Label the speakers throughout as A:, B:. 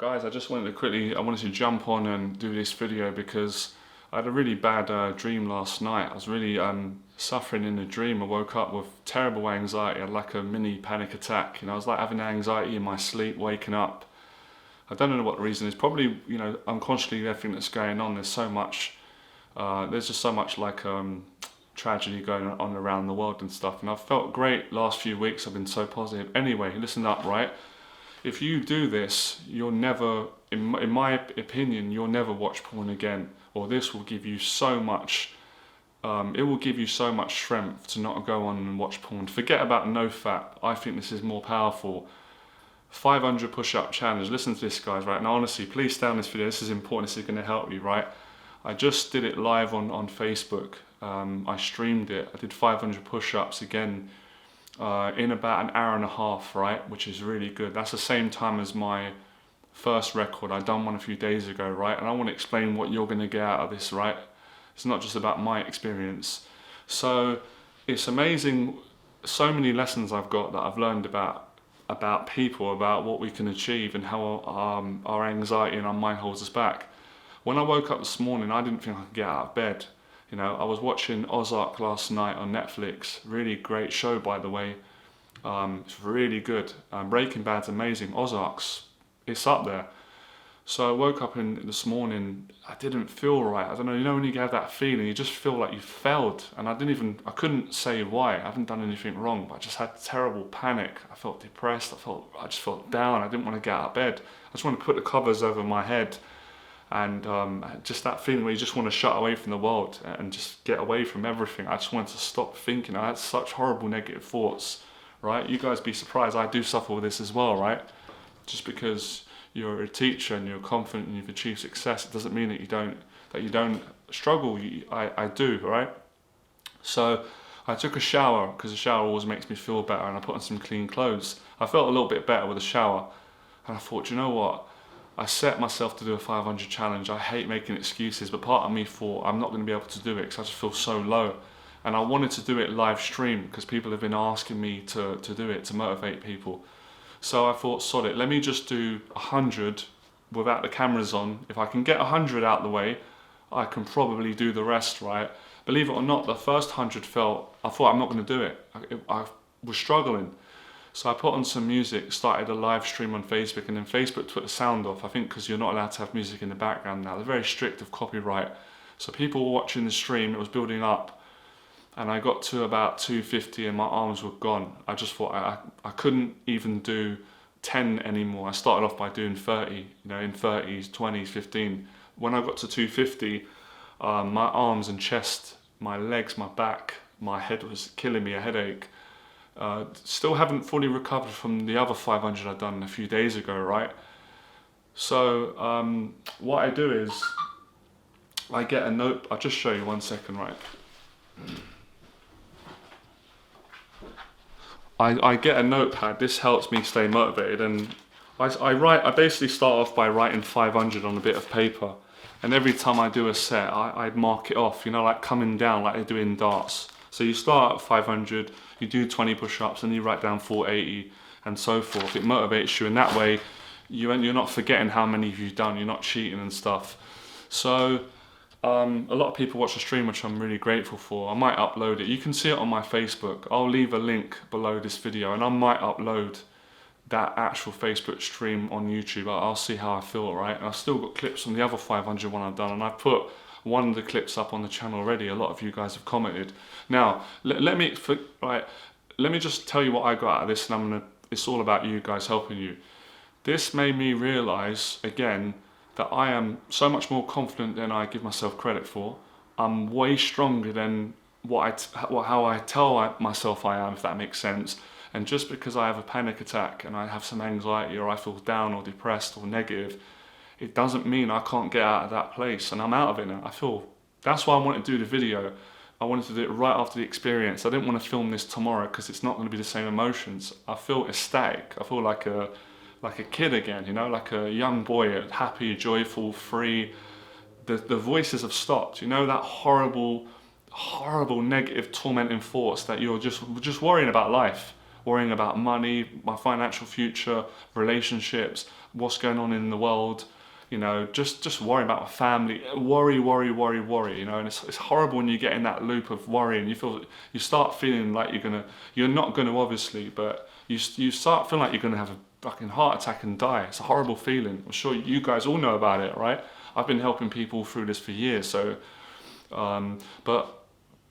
A: Guys, I wanted to jump on and do this video because I had a really bad dream last night. I was really suffering in a dream. I woke up with terrible anxiety. I had like a mini panic attack. I was like having anxiety in my sleep, waking up. I don't know what the reason is. Probably, unconsciously everything that's going on. There's so much, there's just so much like tragedy going on around the world and stuff. And I've felt great last few weeks. I've been so positive. Anyway, listen up, right? If you do this, you'll never, in my opinion, you'll never watch porn again. Or this will give you so much, it will give you so much strength to not go on and watch porn. Forget about Nofap. I think this is more powerful. 500 push-up challenge. Listen to this, guys, right? Now, honestly, please stay on this video. This is important. This is going to help you, right? I just did it live on Facebook. I streamed it. I did 500 push-ups again. In about an hour and a half, right, which is really good. That's the same time as my first record. I done one a few days ago, right, and I want to explain what you're going to get out of this, right? It's not just about my experience. So it's amazing, so many lessons I've got that I've learned about people, about what we can achieve and how our anxiety and our mind holds us back. When I woke up this morning, I didn't think I could get out of bed. I was watching Ozark last night on Netflix. Really great show, by the way. It's really good. Breaking Bad's amazing. Ozark's, it's up there. So I woke up this morning, I didn't feel right. I don't know, when you have that feeling, you just feel like you failed. And I couldn't say why. I haven't done anything wrong, but I just had terrible panic. I felt depressed. I just felt down. I didn't want to get out of bed. I just wanted to put the covers over my head. And just that feeling where you just want to shut away from the world and just get away from everything. I just wanted to stop thinking. I had such horrible negative thoughts, right? You guys be surprised, I do suffer with this as well, right? Just because you're a teacher and you're confident and you've achieved success, it doesn't mean that you don't struggle. I do, right? So I took a shower because a shower always makes me feel better, and I put on some clean clothes. I felt a little bit better with a shower, and I thought, you know what? I set myself to do a 500 challenge. I hate making excuses, but part of me thought I'm not going to be able to do it because I just feel so low. And I wanted to do it live stream because people have been asking me to do it, to motivate people. So I thought, sod it, let me just do 100 without the cameras on. If I can get 100 out the way, I can probably do the rest, right? Believe it or not, the first 100 I thought I'm not going to do it. I was struggling. So I put on some music, started a live stream on Facebook, and then Facebook took the sound off, I think because you're not allowed to have music in the background now. They're very strict of copyright. So people were watching the stream, it was building up, and I got to about 250 and my arms were gone. I just thought I couldn't even do 10 anymore. I started off by doing 30, in 30s, 20s, 15. When I got to 250, my arms and chest, my legs, my back, my head was killing me, a headache. Still haven't fully recovered from the other 500 I'd done a few days ago, right? So what I do is I get a note. I'll just show you 1 second, right? I get a notepad. This helps me stay motivated, and I basically start off by writing 500 on a bit of paper, and every time I do a set I'd mark it off, like coming down like they do in darts. So you start at 500, you do 20 push-ups, and you write down 480, and so forth. It motivates you, and that way you're not forgetting how many you've done, you're not cheating and stuff. So a lot of people watch the stream, which I'm really grateful for. I might upload it. You can see it on my Facebook. I'll leave a link below this video, and I might upload that actual Facebook stream on YouTube. I'll see how I feel, right? And I've still got clips from the other 500 one I've done, and I've put one of the clips up on the channel already. A lot of you guys have commented. Now, let me just tell you what I got out of this, and it's all about you guys, helping you. This made me realize again that I am so much more confident than I give myself credit for. I'm way stronger than how I tell myself I am, if that makes sense. And just because I have a panic attack and I have some anxiety, or I feel down or depressed or negative, it doesn't mean I can't get out of that place, and I'm out of it now. That's why I wanted to do the video. I wanted to do it right after the experience. I didn't want to film this tomorrow because it's not going to be the same emotions. I feel ecstatic. I feel like a kid again, like a young boy, happy, joyful, free. The voices have stopped. That horrible negative, tormenting thoughts that you're just worrying about life, worrying about money, my financial future, relationships. what's going on in the world, you know, just worry about my family, worry, you know, and it's horrible when you get in that loop of worrying. You start feeling like you're not gonna obviously, but you start feeling like you're gonna have a fucking heart attack and die. It's a horrible feeling. I'm sure you guys all know about it, right? I've been helping people through this for years, so, but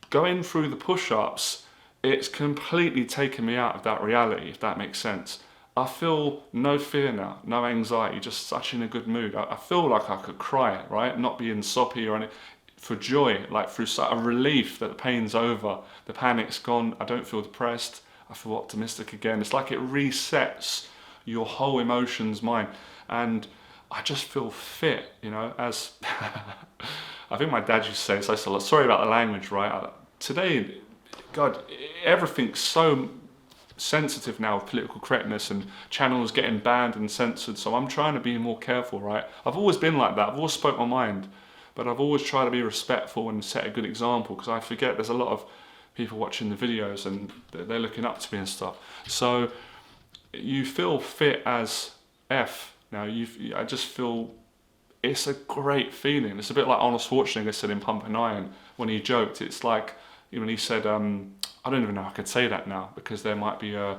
A: going through the push-ups, it's completely taken me out of that reality, if that makes sense. I feel no fear now, no anxiety, just such in a good mood. I feel like I could cry, right? Not being soppy or anything, for joy, like through a relief that the pain's over, the panic's gone, I don't feel depressed, I feel optimistic again. It's like it resets your whole emotions mind, and I just feel fit, you know, as I think my dad used to say, so sorry about the language, right? Today, God, everything's so sensitive now with political correctness and channels getting banned and censored, so I'm trying to be more careful, right? I've always been like that, I've always spoke my mind, but I've always tried to be respectful and set a good example, because I forget there's a lot of people watching the videos and they're looking up to me and stuff. So you feel fit as F now. I just feel it's a great feeling. It's a bit like Arnold Schwarzenegger said in Pumping Iron when he joked. It's like, when he said, I don't even know if I could say that now because there might be a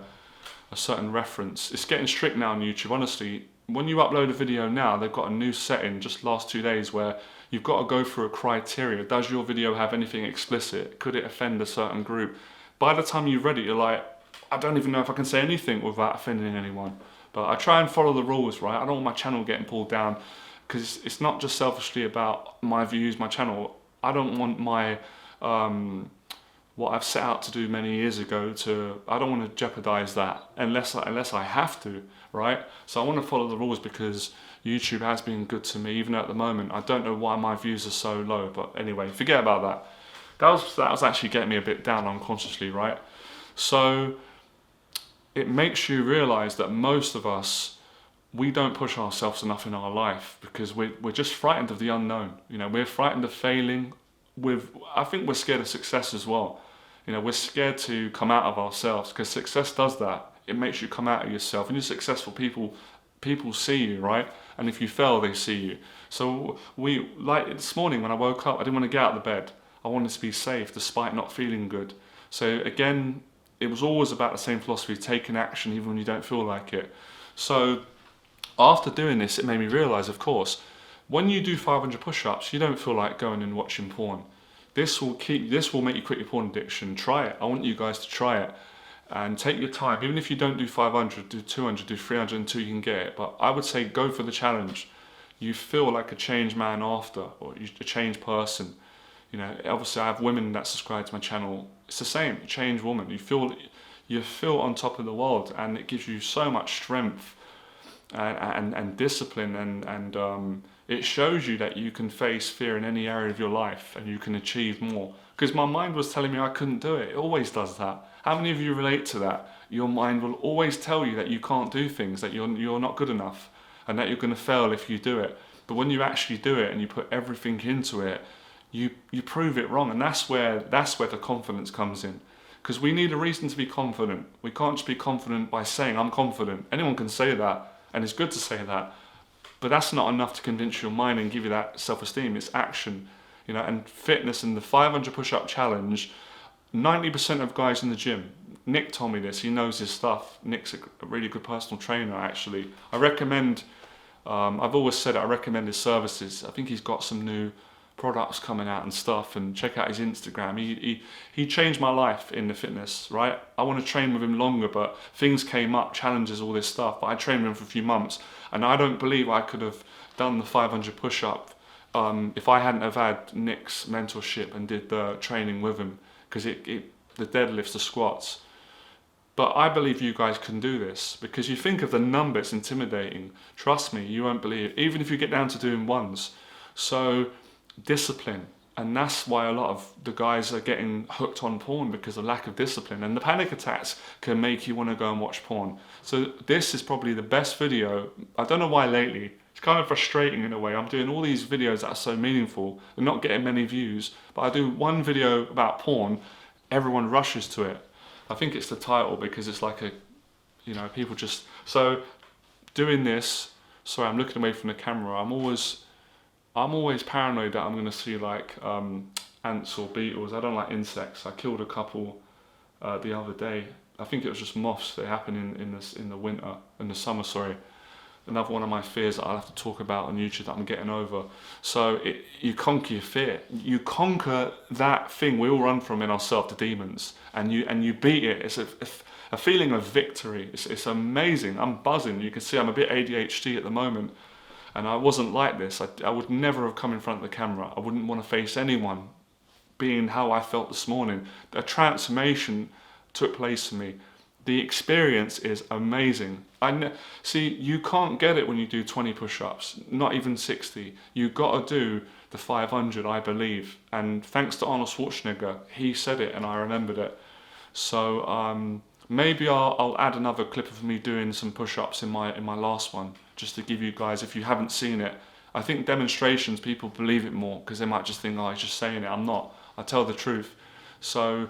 A: certain reference. It's getting strict now on YouTube, honestly. When you upload a video now, they've got a new setting just last 2 days where you've got to go through a criteria. Does your video have anything explicit? Could it offend a certain group? By the time you've read it, you're like, I don't even know if I can say anything without offending anyone. But I try and follow the rules, right? I don't want my channel getting pulled down, because it's not just selfishly about my views, my channel. I don't want my what I've set out to do many years ago I don't want to jeopardize that unless I have to, right? So I want to follow the rules because YouTube has been good to me, even at the moment. I don't know why my views are so low, but anyway, forget about that. That was actually getting me a bit down unconsciously, right? So it makes you realize that most of us, we don't push ourselves enough in our life because we're just frightened of the unknown. You know, we're frightened of failing. I think we're scared of success as well. You know, we're scared to come out of ourselves, because success does that. It makes you come out of yourself. And you're successful, people see you, right? And if you fail, they see you. So like this morning when I woke up, I didn't want to get out of the bed. I wanted to be safe despite not feeling good. So again, it was always about the same philosophy, taking action even when you don't feel like it. So after doing this, it made me realize, of course, when you do 500 push-ups, you don't feel like going and watching porn. This will make you quit your porn addiction. Try it. I want you guys to try it and take your time. Even if you don't do 500, do 200, do 300 until you can get it. But I would say go for the challenge. You feel like a changed man after, or a changed person. You know, obviously I have women that subscribe to my channel. It's the same, a changed woman. You feel on top of the world, and it gives you so much strength and discipline, and it shows you that you can face fear in any area of your life and you can achieve more. Because my mind was telling me I couldn't do it. It always does that. How many of you relate to that? Your mind will always tell you that you can't do things, that you're not good enough, and that you're going to fail if you do it. But when you actually do it and you put everything into it, you prove it wrong, and that's where the confidence comes in. Because we need a reason to be confident. We can't just be confident by saying I'm confident. Anyone can say that, and it's good to say that. But that's not enough to convince your mind and give you that self-esteem. It's action, you know. And fitness and the 500 push-up challenge, 90% of guys in the gym. Nick told me this. He knows his stuff. Nick's a really good personal trainer, actually. I recommend. I've always said it. I recommend his services. I think he's got some new products coming out and stuff. And check out his Instagram. He changed my life in the fitness. Right. I want to train with him longer, but things came up, challenges, all this stuff. But I trained with him for a few months. And I don't believe I could have done the 500 push-up if I hadn't have had Nick's mentorship and did the training with him, because the deadlifts, the squats. But I believe you guys can do this, because you think of the number, it's intimidating. Trust me, you won't believe it, even if you get down to doing ones. So discipline. And that's why a lot of the guys are getting hooked on porn, because of lack of discipline. And the panic attacks can make you want to go and watch porn. So this is probably the best video. I don't know why lately. It's kind of frustrating in a way. I'm doing all these videos that are so meaningful. They're not getting many views. But I do one video about porn. Everyone rushes to it. I think it's the title, because it's like people just... So doing this sorry, I'm looking away from the camera. I'm always paranoid that I'm going to see like ants or beetles. I don't like insects. I killed a couple the other day. I think it was just moths. They happen in the winter, in the summer, sorry. Another one of my fears that I'll have to talk about on YouTube that I'm getting over. So you conquer your fear. You conquer that thing we all run from in ourselves, the demons, and you beat it. It's a feeling of victory. It's amazing. I'm buzzing. You can see I'm a bit ADHD at the moment, and I wasn't like this. I would never have come in front of the camera. I wouldn't want to face anyone. Being how I felt this morning, a transformation took place for me. The experience is amazing. See, you can't get it when you do 20 push-ups, not even 60. You've got to do the 500, I believe. And thanks to Arnold Schwarzenegger, he said it and I remembered it. So maybe I'll add another clip of me doing some push-ups in my last one, just to give you guys, if you haven't seen it. I think demonstrations, people believe it more because they might just think, oh, he's just saying it. I'm not. I tell the truth. So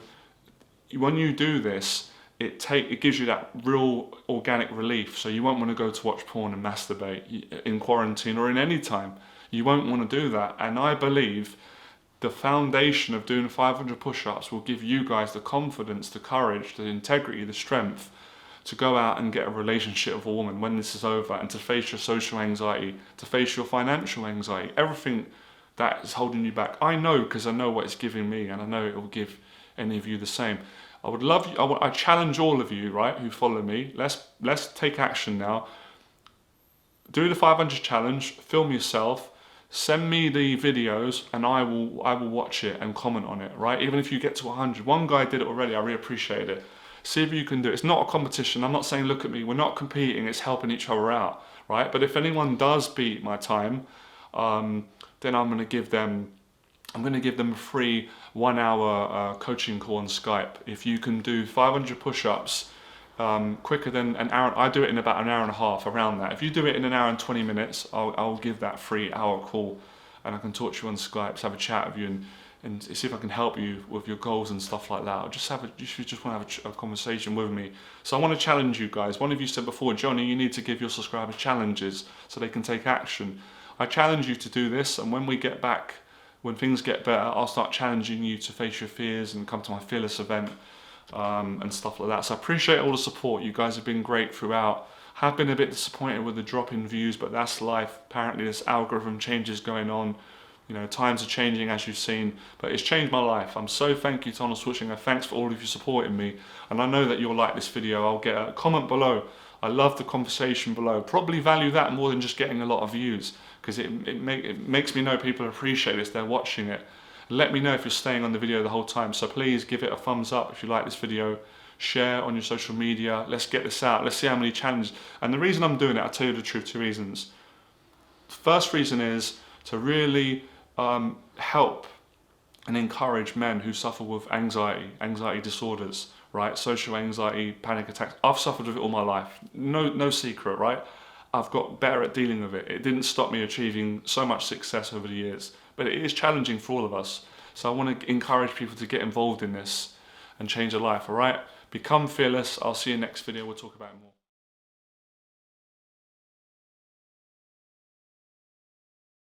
A: when you do this, it gives you that real organic relief. So you won't want to go to watch porn and masturbate in quarantine or in any time. You won't want to do that. And I believe the foundation of doing 500 push-ups will give you guys the confidence, the courage, the integrity, the strength to go out and get a relationship with a woman when this is over, and to face your social anxiety, to face your financial anxiety, everything that is holding you back. I know, because I know what it's giving me, and I know it will give any of you the same. I would love you, I challenge all of you, right, who follow me. Let's take action now. Do the 500 challenge, film yourself, send me the videos, and I will watch it and comment on it, right? Even if you get to 100. One guy did it already, I really appreciate it. See if you can do it. It's not a competition. I'm not saying look at me. We're not competing. It's helping each other out, right? But if anyone does beat my time, then I'm going to give them a free 1 hour coaching call on Skype. If you can do 500 push-ups quicker than an hour, I do it in about an hour and a half, around that. If you do it in an hour and 20 minutes, I'll give that free hour call, and I can talk to you on Skype, have a chat with you, and see if I can help you with your goals and stuff like that. Or just want to have a conversation with me. So I want to challenge you guys. One of you said before, Johnny, you need to give your subscribers challenges so they can take action. I challenge you to do this, and when we get back, when things get better, I'll start challenging you to face your fears and come to my Fearless event and stuff like that. So I appreciate all the support. You guys have been great throughout. Have been a bit disappointed with the drop in views, but that's life. Apparently this algorithm changes going on. You know, times are changing, as you've seen, but it's changed my life. I'm so thank you to Arnold Schwarzenegger. Thanks for all of you supporting me. And I know that you'll like this video. I'll get a comment below. I love the conversation below. Probably value that more than just getting a lot of views, because it makes me know people appreciate this, they're watching it. Let me know if you're staying on the video the whole time. So please give it a thumbs up if you like this video. Share on your social media. Let's get this out. Let's see how many challenges. And the reason I'm doing it, I'll tell you the truth, 2 reasons. The first reason is to really help and encourage men who suffer with anxiety disorders, right? Social anxiety, panic attacks. I've suffered with it all my life. No secret, right? I've got better at dealing with it. It didn't stop me achieving so much success over the years, but it is challenging for all of us. So I want to encourage people to get involved in this and change their life, all right? Become fearless. I'll see you next video. We'll talk about it more.